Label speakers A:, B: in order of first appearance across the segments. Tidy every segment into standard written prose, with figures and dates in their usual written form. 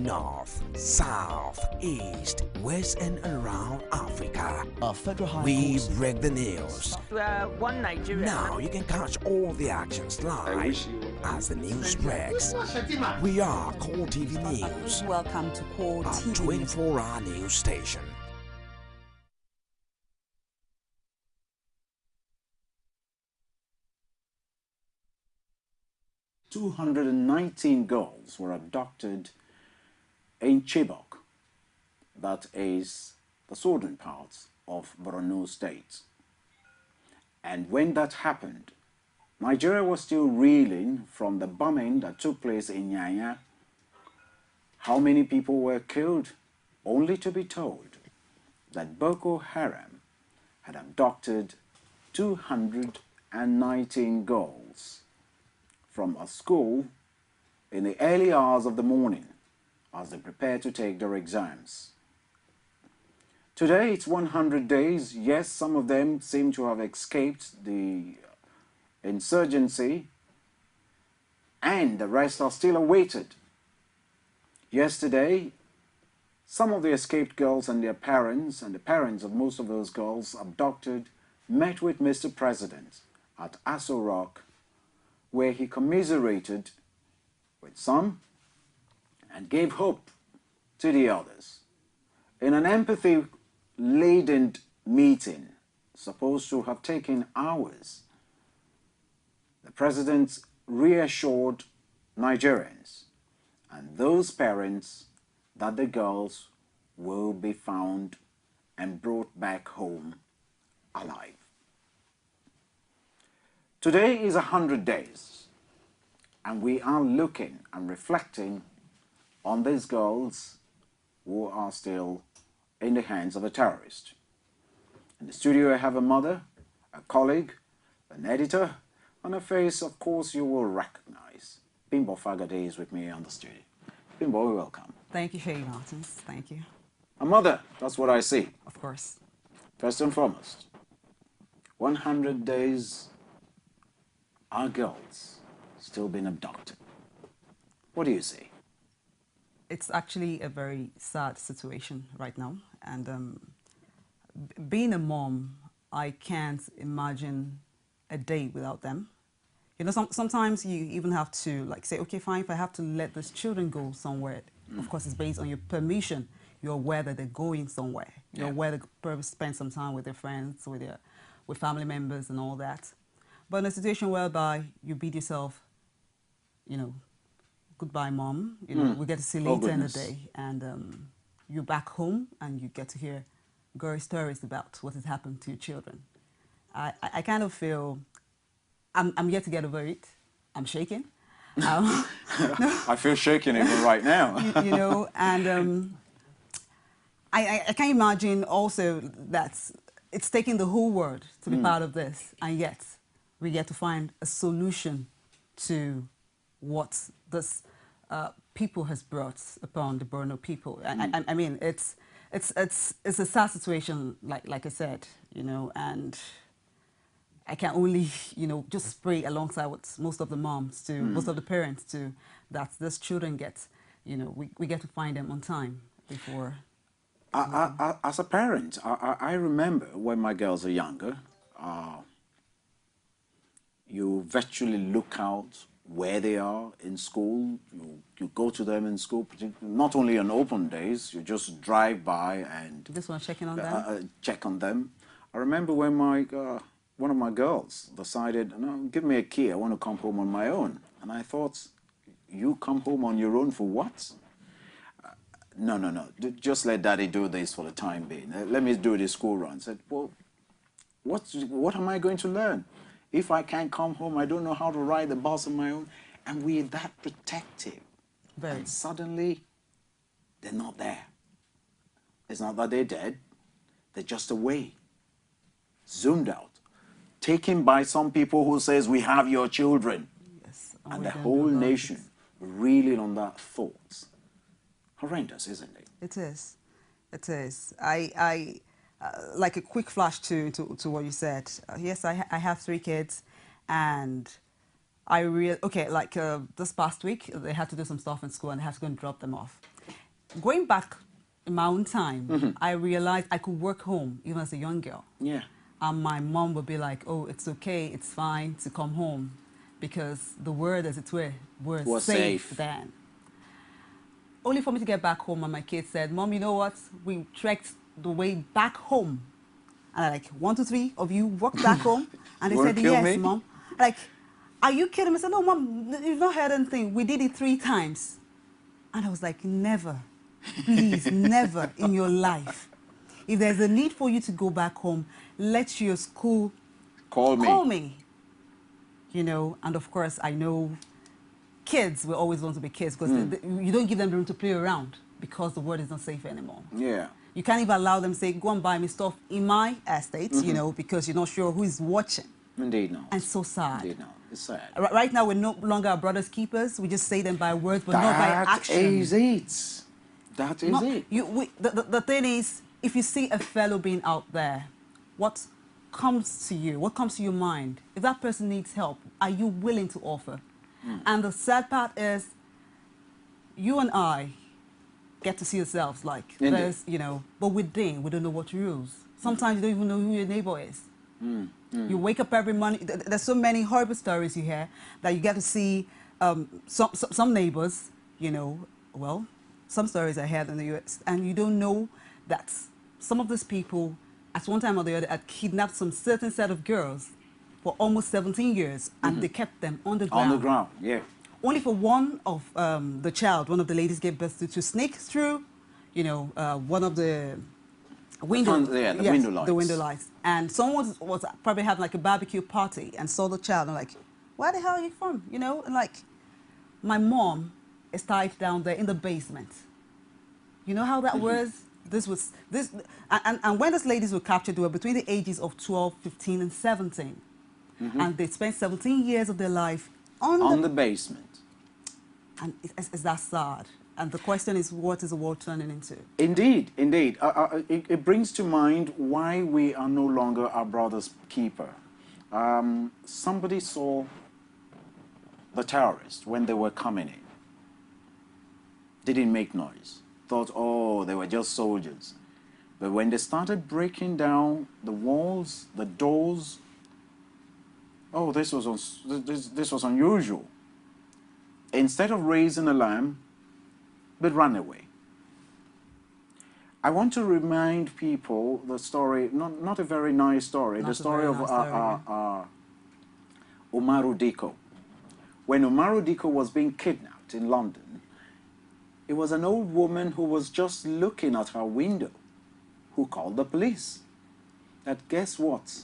A: North, South, East, West, and around Africa. We break the news.
B: One Nigeria.
A: Now you can catch all the actions live as the news breaks. We are Core TV News.
C: Welcome to Core TV.
A: 24-hour news station.
D: "219 girls were abducted in Chibok, that is the southern parts of Borno State. And when that happened, Nigeria was still reeling from the bombing that took place in Nyanya. How many people were killed? Only to be told that Boko Haram had abducted 219 girls from a school in the early hours of the morning as they prepare to take their exams. Today it's 100 days. Yes, some of them seem to have escaped the insurgency, and the rest are still awaited. Yesterday, some of the escaped girls and their parents, and the parents of most of those girls abducted, met with Mr. President at Aso Rock, where he commiserated with some and gave hope to the others. In an empathy-laden meeting, supposed to have taken hours, the president reassured Nigerians and those parents that the girls will be found and brought back home alive. Today is 100 days, and we are looking and reflecting on these girls who are still in the hands of a terrorist. In the studio, I have a mother, a colleague, an editor, and a face, of course, you will recognize. Bimbo Fagade is with me on the studio. Bimbo, welcome.
C: Thank you, Shay Martins. Thank you.
D: A mother, that's what I see.
C: Of course.
D: First and foremost, 100 days, our girls still been abducted. What do you see?
C: It's actually a very sad situation right now. And being a mom, I can't imagine a day without them. You know, sometimes you even have to like say, okay, fine, if I have to let these children go somewhere, of course it's based on your permission. You're aware that they're going somewhere. You're aware that they'll spend some time with their friends, with family members and all that. But in a situation whereby you beat yourself, you know, goodbye, mom, you know, we get to see later in the day, and you're back home and you get to hear gory stories about what has happened to your children. I kind of feel, I'm yet to get over it. I'm shaking. No.
D: I feel shaking even right now.
C: you know, and I can imagine also that it's taking the whole world to be part of this, and yet we get to find a solution to what this people has brought upon the Borno people. I mean, it's a sad situation, like I said, you know, and I can only, you know, just pray alongside with most of the moms to, most of the parents to, that these children get, you know, we get to find them on time before.
D: As a parent, I remember when my girls are younger, you virtually look out where they are in school. You go to them in school, not only on open days, you just drive by and
C: Just want to check in on them?
D: Check on them. I remember when my one of my girls decided, no, give me a key, I want to come home on my own. And I thought, you come home on your own for what? No, just let daddy do this for the time being. Let me do the school run. I said, well, what am I going to learn? If I can't come home, I don't know how to ride the bus on my own. And we're that protective.
C: Very.
D: And suddenly, they're not there. It's not that they're dead. They're just away, zoomed out, taken by some people who says, we have your children.
C: Yes.
D: And the whole nation reeling on that thought. Horrendous, isn't it?
C: It is. It is. Like a quick flash to what you said. Yes, I have 3 kids, and this past week they had to do some stuff in school and I had to go and drop them off. going back in my own time, I realized I could work home even as a young girl.
D: Yeah.
C: And my mom would be like, oh, it's okay, it's fine to come home, because the word, as it were, was safe then. Only for me to get back home and my kids said, Mom, you know what? We trekked the way back home. And I'm like, 1, 2, 3 of you walked back home? And they said, yes, Mom. Like, are you kidding me? I said, no, Mom, you've not heard anything. We did it 3 times. And I was like, never, please, never in your life. If there's a need for you to go back home, let your school call me. You know, and of course, I know kids will always want to be kids, because you don't give them the room to play around, because the world is not safe anymore.
D: Yeah.
C: You can't even allow them to say, go and buy me stuff in my estate, you know, because you're not sure who is watching.
D: Indeed not.
C: And so sad.
D: Indeed not. It's sad.
C: Right now, we're no longer our brother's keepers. We just say them by words, but not by action.
D: That is it. That is it.
C: The thing is, if you see a fellow being out there, what comes to you? What comes to your mind? If that person needs help, are you willing to offer? And the sad part is, you and I get to see ourselves like there's, you know, but within, we don't know what rules. Sometimes you don't even know who your neighbor is. You wake up every morning. There's so many horrible stories you hear that you get to see some neighbors, you know, well, some stories I heard in the US, and you don't know that some of these people, at one time or the other, had kidnapped some certain set of girls for almost 17 years, and they kept them on the ground.
D: On the ground, yeah.
C: Only for one of one of the ladies gave birth to snake through, you know, one of the window, the window lights. And someone was probably having like a barbecue party and saw the child and like, where the hell are you from? You know, and like, my mom is tied down there in the basement. You know how that was? And when these ladies were captured, they were between the ages of 12, 15, and 17. And they spent 17 years of their life on the basement. And is that sad? And the question is, what is the world turning into? Indeed, indeed.
D: It brings to mind why we are no longer our brother's keeper. Somebody saw the terrorists when they were coming in. Didn't make noise. Thought, oh, they were just soldiers. But when they started breaking down the walls, the doors, oh, this was unusual. Instead of raising alarm, they ran away. I want to remind people the story, not a very nice story, the story of Umaru Dikko. When Umaru Dikko was being kidnapped in London, it was an old woman who was just looking at her window who called the police. That, guess what?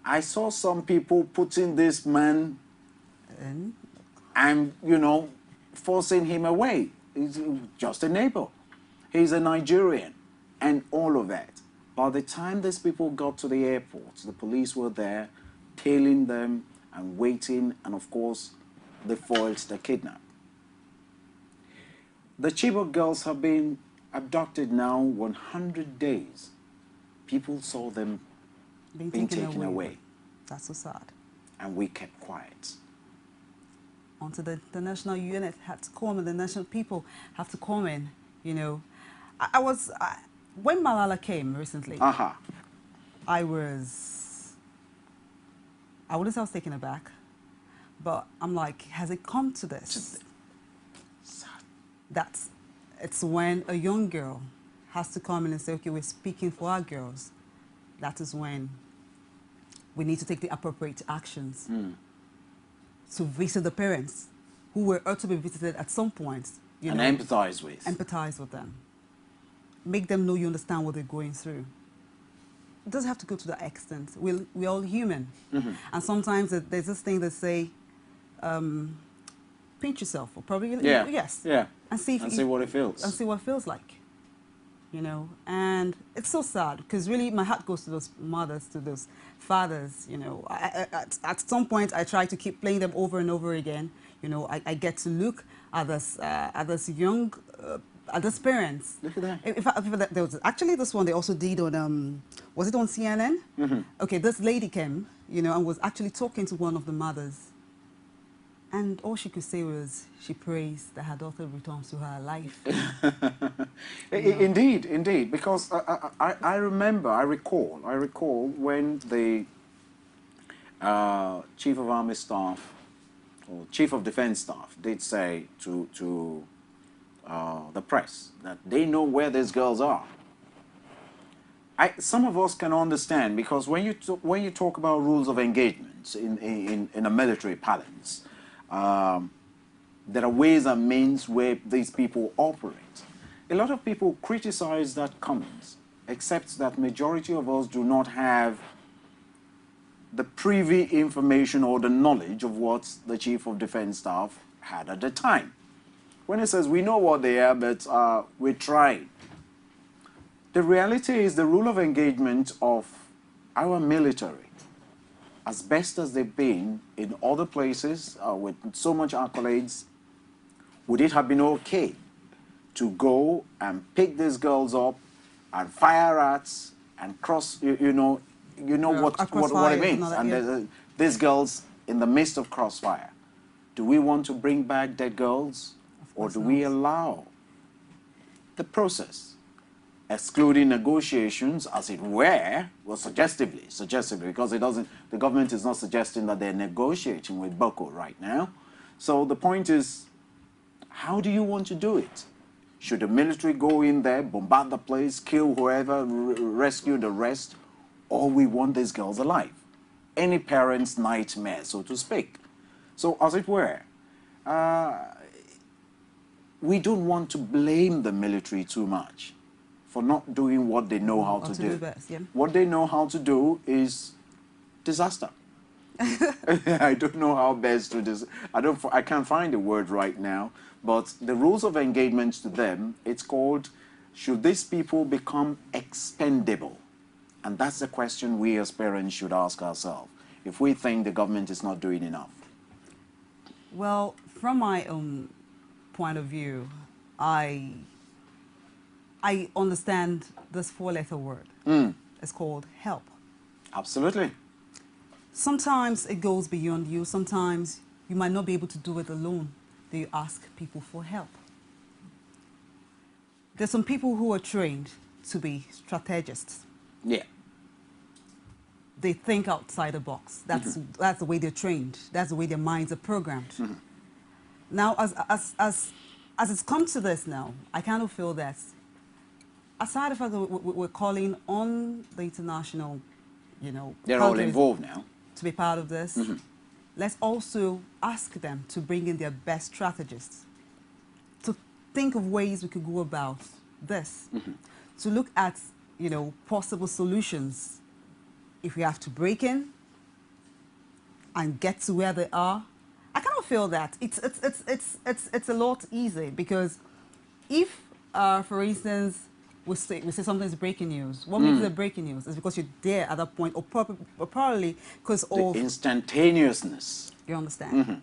D: I saw some people putting this man and, you know, forcing him away. He's just a neighbor. He's a Nigerian and all of that. By the time these people got to the airport, the police were there tailing them and waiting, and of course, they foiled the kidnap. The Chibok girls have been abducted now 100 days. People saw them being taken away.
C: That's so sad.
D: And we kept quiet.
C: Until the international unit had to come, and the national people have to come in, you know. When Malala came recently, I wouldn't say I was taken aback, but I'm like, has it come to this? It's when a young girl has to come in and say, okay, we're speaking for our girls. That is when we need to take the appropriate actions to visit the parents who were ought to be visited at some point. You know,
D: empathize with.
C: Empathize with them. Make them know you understand what they're going through. It doesn't have to go to that extent. We're all human. And sometimes there's this thing that say, pinch yourself, or probably, yes.
D: Yeah.
C: And see
D: what it feels.
C: And see what it feels like. You know, and it's so sad, because really my heart goes to those mothers, to those fathers, you know. At some point, I try to keep playing them over and over again. You know, I get to look at this young, at these parents.
D: Look at that.
C: In fact, there was actually this one they also did on, was it on CNN? Okay, this lady came, you know, and was actually talking to one of the mothers. And all she could say was she prays that her daughter returns to her life.
D: Indeed, indeed, because I remember, I recall when the Chief of Army Staff or Chief of Defense Staff did say to the press that they know where these girls are. Some of us can understand, because when you talk about rules of engagement in a military parlance, there are ways and means where these people operate. A lot of people criticize that comment, except that majority of us do not have the privy information or the knowledge of what the Chief of Defense Staff had at the time. When he says, we know what they are, but we're trying. The reality is the rule of engagement of our military, as best as they've been in other places with so much accolades, would it have been okay to go and pick these girls up and fire at and cross, you know what it means, and these girls in the midst of crossfire. Do we want to bring back dead girls, or do we allow the process, excluding negotiations, as it were, well, suggestively, because the government is not suggesting that they're negotiating with Boko right now. So the point is, how do you want to do it? Should the military go in there, bombard the place, kill whoever, rescue the rest, or we want these girls alive? Any parent's nightmare, so to speak. So, as it were, we don't want to blame the military too much for not doing what they know how to do.
C: Best, yeah.
D: What they know how to do is disaster. I don't know how best to do. I can't find a word right now, but the rules of engagement to them, it's called, should these people become expendable? And that's the question we as parents should ask ourselves, if we think the government is not doing enough.
C: Well, from my own point of view, I understand this four-letter word. It's called help.
D: Absolutely.
C: Sometimes it goes beyond you. Sometimes you might not be able to do it alone. Then you ask people for help. There's some people who are trained to be strategists.
D: Yeah.
C: They think outside the box. That's the way they're trained. That's the way their minds are programmed. Now, as it's come to this now, I kind of feel that aside from the fact that we're calling on the international,
D: they're all involved now,
C: to be part of this, let's also ask them to bring in their best strategists, to think of ways we could go about this, to look at, possible solutions. If we have to break in and get to where they are, I kind of feel that it's a lot easier, because if, for instance, we say something's breaking news, what makes it breaking news is because you're there at that point, or probably because of
D: the instantaneousness.
C: You understand?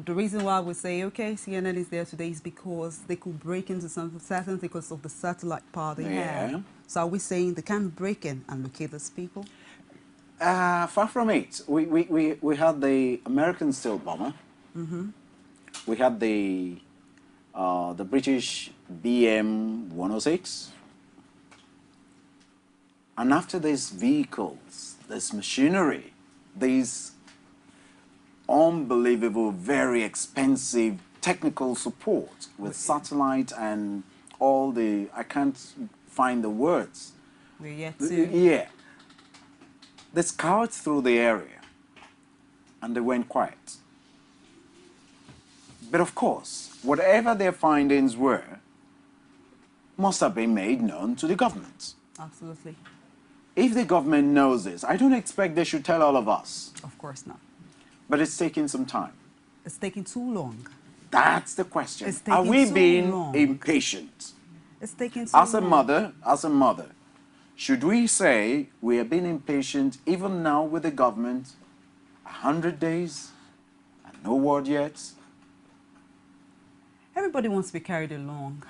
C: The reason why we say, okay, CNN is there today is because they could break into something certain because of the satellite power they have. So are we saying they can't break in and locate these people?
D: Far from it. We had the American stealth bomber. We had the British BM-106. And after these vehicles, this machinery, these unbelievable, very expensive technical support with satellite and all the, I can't find the words.
C: We're yet to.
D: Yeah. They scoured through the area and they went quiet. But of course, whatever their findings were must have been made known to the government.
C: Absolutely.
D: If the government knows this, I don't expect they should tell all of us.
C: Of course not.
D: But it's taking some time.
C: It's taking too long.
D: That's the question.
C: It's taking
D: Are we
C: too
D: being
C: long.
D: impatient?
C: It's taking too
D: As
C: long.
D: as a mother, should we say we are being impatient even now with the government? 100 days and no word yet?
C: Everybody wants to be carried along.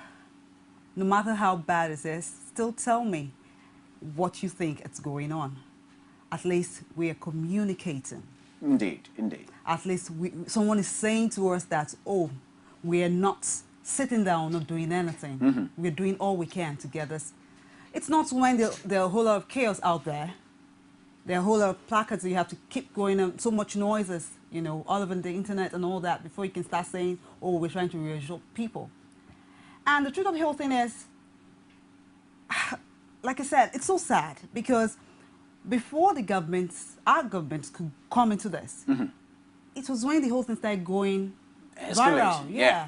C: No matter how bad it is, still tell me what you think is going on. At least we are communicating.
D: Indeed, indeed.
C: At least someone is saying to us that, oh, we are not sitting down, not doing anything. We're doing all we can to get this. It's not when there are a whole lot of chaos out there. There are a whole lot of placards that you have to keep going on, so much noises, you know, all over the internet and all that before you can start saying, oh, we're trying to reassure people. And the truth of the whole thing is, like I said, it's so sad because before the governments, our governments could come into this, it was when the whole thing started going viral. Yeah.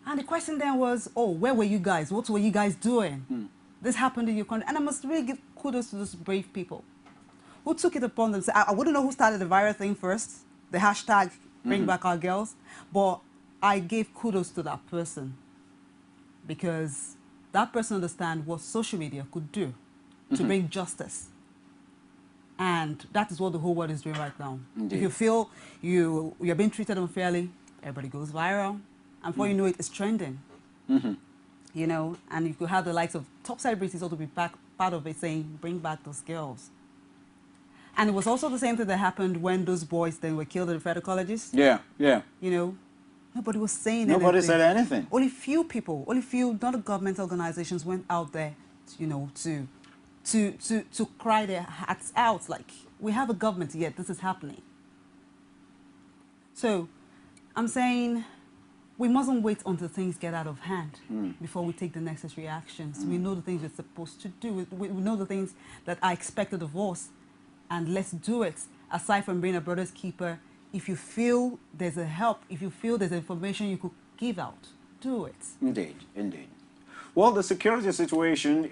C: And the question then was, oh, where were you guys? What were you guys doing? This happened in your country. And I must really give kudos to those brave people who took it upon themselves. I wouldn't know who started the viral thing first, the hashtag Bring Back Our Girls, but I gave kudos to that person because that person understands what social media could do to bring justice. And that is what the whole world is doing right now. Indeed. If you feel you're being treated unfairly, everybody goes viral. And before you know it, it's trending. You know, and you could have the likes of top celebrities also be part of it saying, bring back those girls. And it was also the same thing that happened when those boys then were killed at the federal colleges.
D: Yeah.
C: You know, nobody was saying anything.
D: Nobody said anything.
C: Only few people, only few non-government organizations went out there, you know, to cry their hearts out, like, we have a government, yet this is happening. So, I'm saying we mustn't wait until things get out of hand before we take the necessary actions. We know the things we're supposed to do. We know the things that are expected of us, and let's do it. Aside from being a brother's keeper, if you feel there's a help, if you feel there's information you could give out, do it.
D: Indeed, indeed. Well, the security situation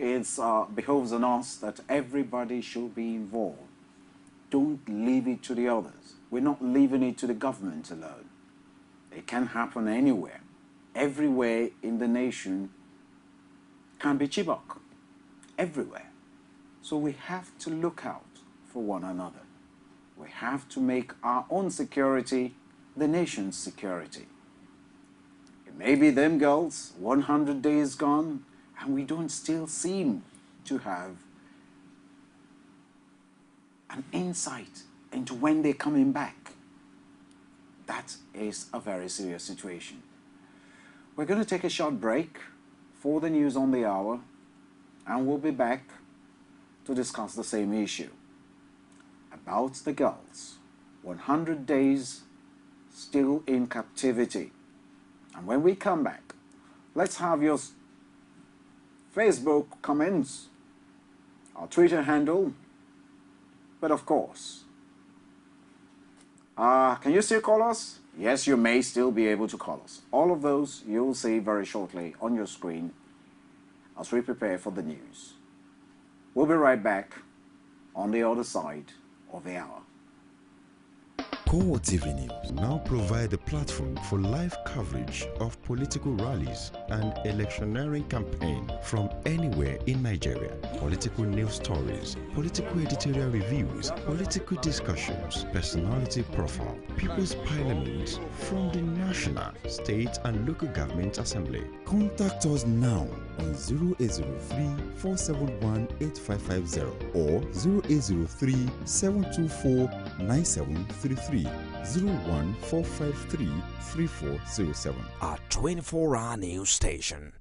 D: behoves on us that everybody should be involved. Don't leave it to the others. We're not leaving it to the government alone. It can happen anywhere. Everywhere in the nation can be Chibok. Everywhere. So we have to look out for one another. We have to make our own security the nation's security. It may be them girls, 100 days gone, and we don't still seem to have an insight into when they're coming back. That is a very serious situation. We're going to take a short break for the news on the hour, and we'll be back to discuss the same issue about the girls. 100 days still in captivity. And when we come back, let's have your Facebook comments, our Twitter handle, but of course, can you still call us? Yes, you may still be able to call us. All of those you'll see very shortly on your screen as we prepare for the news. We'll be right back on the other side of the hour.
B: Core TV News now provide a platform for live coverage of political rallies and electioneering campaign from anywhere in Nigeria. Political news stories, political editorial reviews, political discussions, personality profile, People's Parliament from the National, State and Local Government Assembly. Contact us now on 0803-471-8550 or 0803-724-9733. 01453-3407.
A: A 24-hour news station